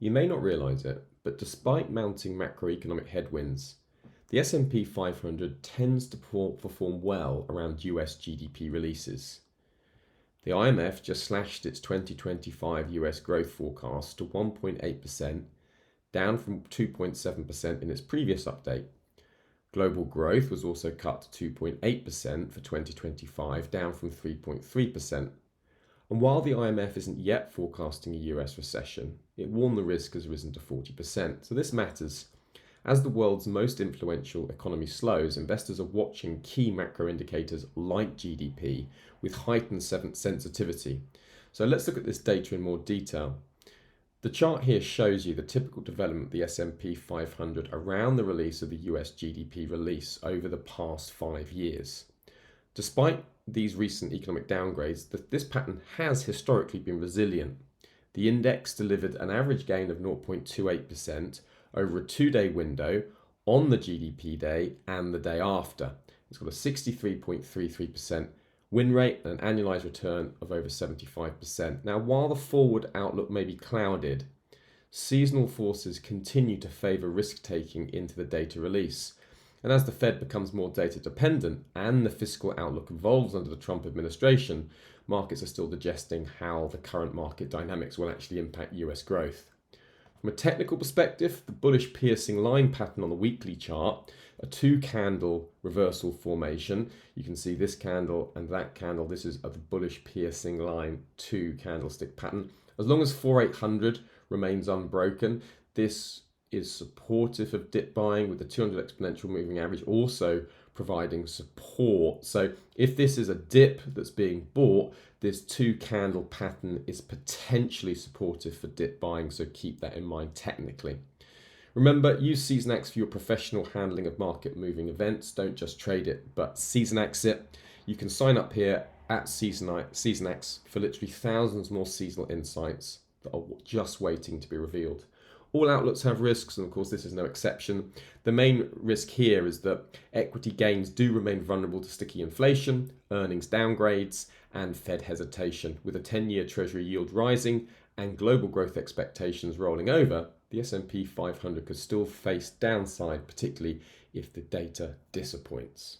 You may not realize it, but despite mounting macroeconomic headwinds, the S&P 500 tends to perform well around US GDP releases. The IMF just slashed its 2025 US growth forecast to 1.8%, down from 2.7% in its previous update. Global growth was also cut to 2.8% for 2025, down from 3.3%. And while the IMF isn't yet forecasting a US recession, it warned the risk has risen to 40%. So this matters. As the world's most influential economy slows, investors are watching key macro indicators like GDP with heightened sensitivity. So let's look at this data in more detail. The chart here shows you the typical development of the S&P 500 around the release of the US GDP release over the past 5 years. Despite these recent economic downgrades, this pattern has historically been resilient. The index delivered an average gain of 0.28% over a 2-day window on the GDP day and the day after. It's got a 63.33% win rate and an annualized return of over 75%. Now, while the forward outlook may be clouded, seasonal forces continue to favor risk-taking into the data release. And as the Fed becomes more data dependent and the fiscal outlook evolves under the Trump administration, markets are still digesting how the current market dynamics will actually impact US growth. From a technical perspective, the bullish piercing line pattern on the weekly chart, a 2-candle reversal formation. You can see this candle and that candle. This is a bullish piercing line 2 candlestick pattern. As long as 4800 remains unbroken, this is supportive of dip buying, with the 200 exponential moving average also providing support. So if this is a dip that's being bought, this 2-candle pattern is potentially supportive for dip buying, so keep that in mind technically. Remember, use SeasonX for your professional handling of market moving events. Don't just trade it, but SeasonX it. You can sign up here at SeasonX for literally thousands more seasonal insights that are just waiting to be revealed. All outlooks have risks, and of course this is no exception. The main risk here is that equity gains do remain vulnerable to sticky inflation, earnings downgrades, and Fed hesitation. With a 10-year Treasury yield rising and global growth expectations rolling over, the S&P 500 could still face downside, particularly if the data disappoints.